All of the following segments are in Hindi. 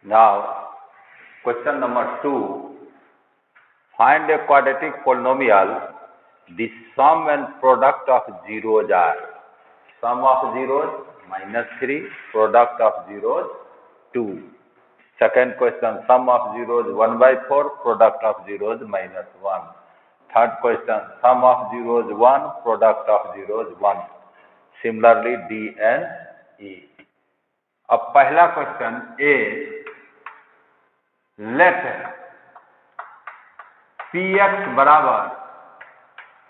Now, question number 2. Find a quadratic polynomial. The sum and product of zeros are sum of zeros -3, product of zeros 2. Second question, sum of zeros 1/4, product of zeros -1. Third question, sum of zeros 1, product of zeros 1. Similarly, D and E. अब पहला क्वेश्चन ए, लेट px बराबर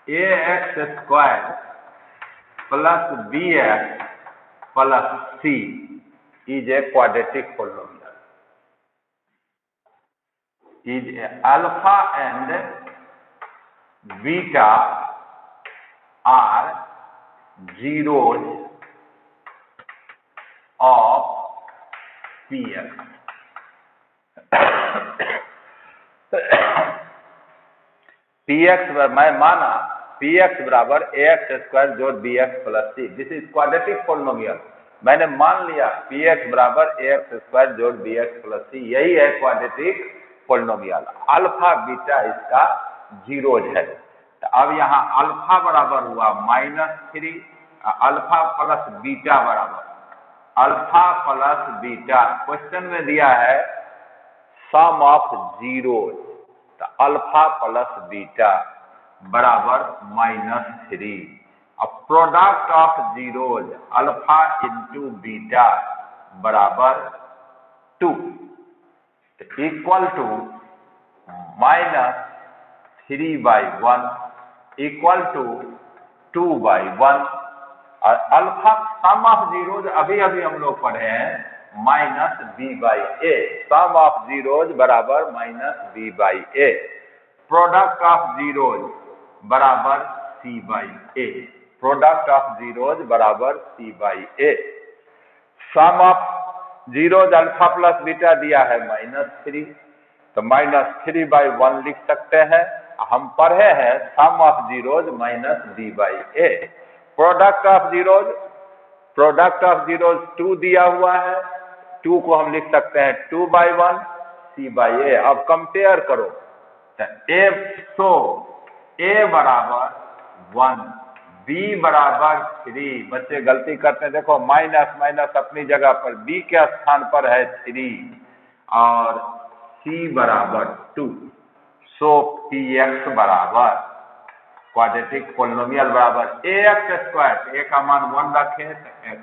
ax² plus bx plus c is a quadratic polynomial. Is alpha and beta are zeros of px. px मैं माना px बराबर ax² जोड़ bx plus c. This is quadratic polynomial. मैंने मान लिया px बराबर ax² जोड़ bx प्लस c. यही है क्वाड्रेटिक पोलिनोमियल. अल्फा बीटा इसका जीरोज है. तो अब यहाँ अल्फा बराबर हुआ -3, अल्फा प्लस बीटा बराबर अल्फा प्लस बीटा. क्वेश्चन में दिया है सम ऑफ जीरोज, तो अल्फा प्लस बीटा बराबर -3. अब product of zeros alpha into beta बराबर 2 इक्वल टू -3/1 इक्वल टू 2/1. और अल्फा सम ऑफ जीरोज अभी हम लोग पढ़े हैं -b/a. सम ऑफ जीरोज बराबर -b/a. प्रोडक्ट ऑफ जीरोज बराबर c/a. प्रोडक्ट ऑफ जीरोज बराबर c/a. Sum of zeros alpha plus beta दिया है -3, तो -3/1 लिख सकते हैं. हम पढ़े हैं sum of zeros -b/a. Product of zeros 2 दिया हुआ है, 2 को हम लिख सकते हैं 2/1 c/a. अब कंपेयर करो तो a बराबर 1, b बराबर 3. बच्चे गलती करते हैं, देखो माइनस माइनस अपनी जगह पर, b के स्थान पर है 3 और c बराबर 2. सो px बराबर क्वाड्रेटिक पोलिनोमियल बराबर ax², a का मान 1 रखे तो x²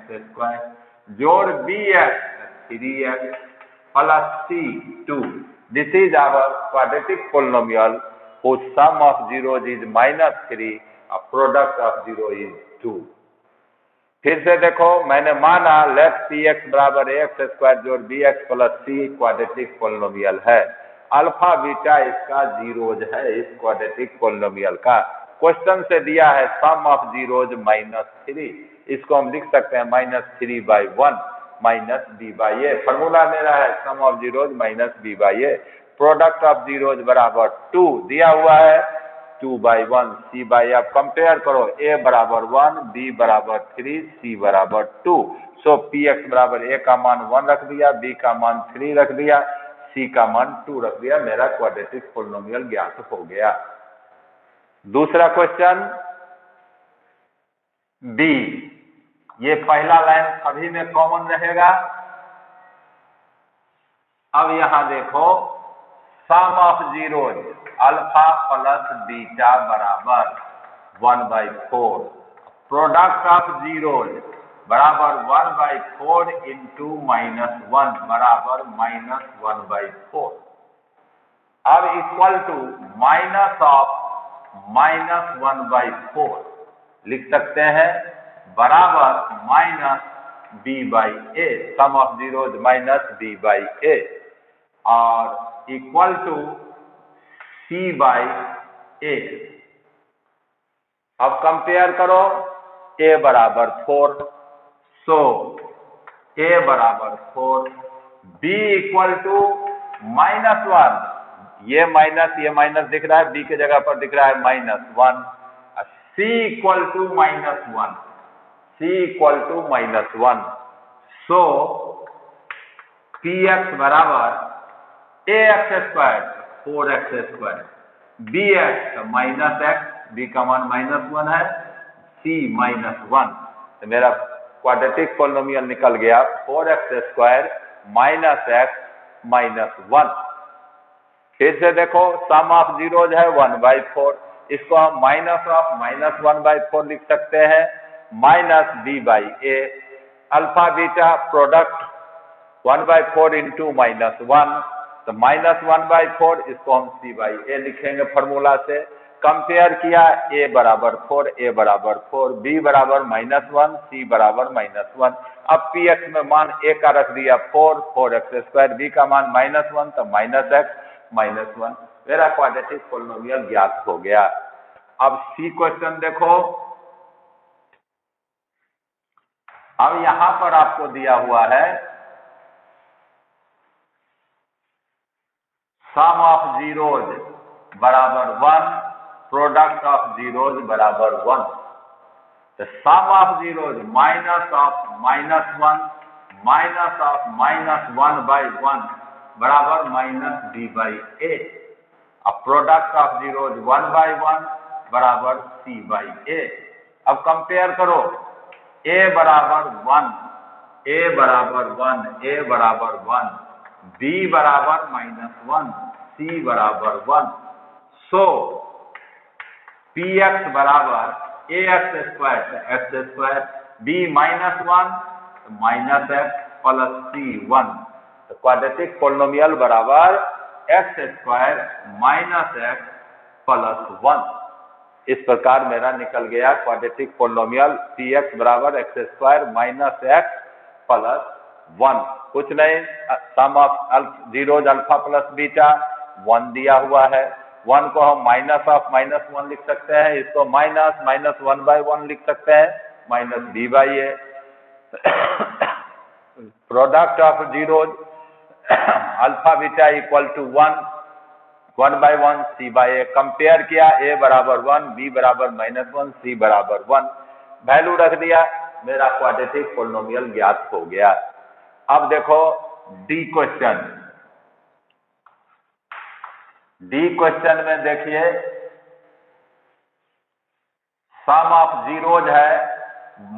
जोड़ bx 3x plus c 2. This is our quadratic polynomial whose sum of zeros is -3 और प्रोडक्ट ऑफ जीरो इज 2. फिर से देखो, मैंने माना लेट px बराबर ax² जोड़ bx plus c quadratic polynomial है. अल्फा बीटा इसका जीरोज है इस क्वाड्रेटिक पोलिनोमियल का. क्वेश्चन से दिया है सम ऑफ जीरोज -3. इसको हम लिख सकते हैं -3/1 -b/a. फॉर्मूला मेरा है sum of zeros -b/a. Product of zeros बराबर 2 दिया हुआ है 2/1 c/a. अब कंपेयर करो, a बराबर 1, b बराबर 3, c बराबर 2. सो px बराबर a का मान 1 रख दिया, b का मान 3 रख दिया, c का मान 2 रख दिया. मेरा क्वाड्रेटिक पोलिनोमियल ज्ञात हो गया. दूसरा क्वेश्चन बी. ये पहला लाइन सभी में कॉमन रहेगा. अब यहां देखो sum of zeros alpha plus beta बराबर 1/4. प्रोडक्ट ऑफ जीरोज बराबर 1/4 इंटू -1 बराबर -1/4. अब इक्वल टू माइनस ऑफ -1/4 लिख सकते हैं बराबर -b/a. Some of zeros -b/a और इक्वल टू c/a. अब कंपेयर करो, a बराबर 4, सो a बराबर 4, b इक्वल टू -1. ये माइनस दिख रहा है, b के जगह पर दिख रहा है -1. c equal to -1. c equal to -1. So P X बराबर A X square 4x square, B X minus X, B का मान -1 है, सी -1। तो मेरा क्वाड्रेटिक पॉलिनोमियल निकल गया 4x square minus x minus 1। फिर से देखो सम ऑफ जीरोज है 1/4, इसको हम माइनस ऑफ -1/4 लिख सकते हैं, minus b by a, alpha beta product 1/4 into -1, तो -1/4, इसको हम सी बाई ए लिखेंगे फॉर्मूला से। कंपेयर किया ए बराबर 4, ए बराबर 4, बी बराबर -1, सी बराबर -1। अब पी एक्स में मान ए का रख दिया 4, 4x स्क्वायर, बी का मान -1, तो -x -1। मेरा क्वाड्रेटिक पॉलिनोमियल ज्ञात हो गया। अब सी क्वेश्चन देखो, अब यहां पर आपको दिया हुआ है सम ऑफ जीरोज बराबर 1, प्रोडक्ट ऑफ जीरोज बराबर 1। तो sum of zeros minus of -1 minus of -1/1 बराबर -b बाई ए। अब प्रोडक्ट ऑफ जीरोज 1/1 बराबर c बाई ए। अब कंपेयर करो, a बराबर 1, a बराबर 1, a बराबर 1, b बराबर -1, c बराबर 1। सो पी एक्स बराबर A X square X square, b -1 -x plus c1। तो क्वाड्रेटिक पॉलिनोमियल बराबर एक्स स्क्वायर -x प्लस 1। इस प्रकार मेरा निकल गया क्वाड्रेटिक पॉलिनोमियल पी एक्स बराबर एक्स स्क्वायर -x प्लस 1। कुछ नहीं, sum of zeros alpha plus beta 1 दिया हुआ है, 1 को हम माइनस ऑफ -1 लिख सकते हैं, इसको -1/1 लिख सकते हैं, -b by a. Product of zeros alpha beta equal to 1/1 c by a. Compare किया, a बराबर 1, b बराबर -1, c बराबर 1, वैल्यू रख दिया, मेरा क्वाड्रेटिक पॉलिनोमियल ज्ञात हो गया। अब देखो डी क्वेश्चन, डी क्वेश्चन में देखिए सम ऑफ जीरोज है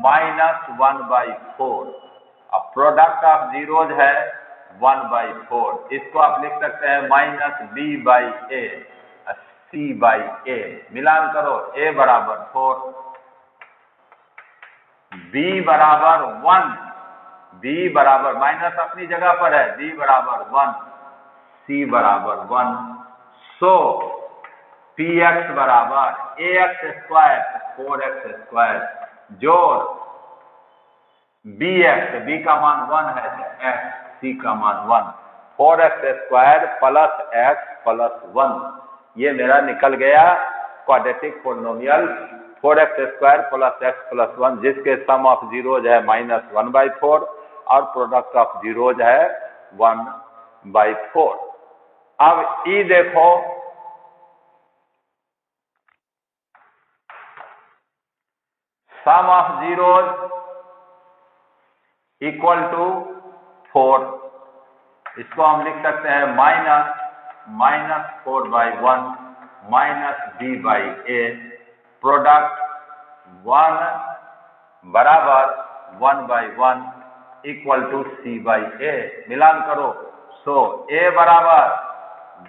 -1/4, अब प्रोडक्ट ऑफ जीरोज है 1/4, इसको आप लिख सकते हैं -b by A, c by ए। मिलान करो, a बराबर 4, b बराबर 1, b बराबर माइनस अपनी जगह पर है, b बराबर 1, c बराबर 1। सो पी एक्स बराबर A X square 4x square जोड़ बी एक्स, बी का मान 1 है, एक्स, सी का मान 1, 4x square plus x plus 1। ये मेरा निकल गया quadratic polynomial 4x square plus x plus 1, जिसके सम ऑफ जीरोज है -1/4 और प्रोडक्ट ऑफ जीरोज है 1/4। अब ई देखो, sum of zeros equal to 4, इसको हम लिख सकते हैं -4/1 -b बाई ए, प्रोडक्ट 1 बराबर 1/1 इक्वल टू c बाई ए। मिलान करो, सो a बराबर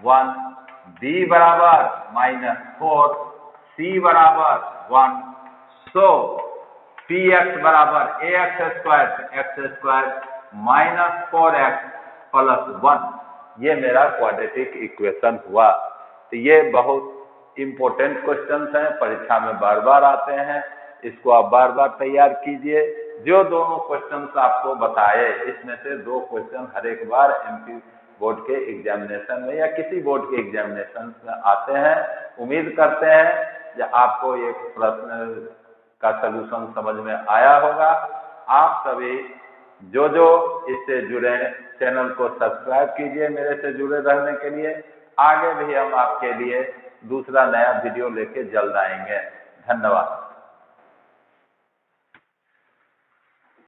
1, b बराबर -4, c बराबर 1। सो पी एक्स बराबर A X square -4x plus 1, ये मेरा क्वाड्रेटिक इक्वेशन हुआ। तो ये बहुत इंपॉर्टेंट क्वेश्चंस हैं, परीक्षा में बार बार आते हैं, इसको आप बार बार तैयार कीजिए। जो दोनों क्वेश्चंस आपको बताए, इसमें से 2 क्वेश्चन हर एक बार एमपी बोर्ड के एग्जामिनेशन में या किसी बोर्ड के एग्जामिनेशन में आते हैं। उम्मीद करते हैं कि आपको ये प्रश्न का सलूशन समझ में आया होगा। आप सभी जो इससे जुड़े चैनल को सब्सक्राइब कीजिए मेरे से जुड़े रहने के लिए। आगे भी हम आपके लिए दूसरा नया वीडियो लेके जल्द आएंगे। धन्यवाद।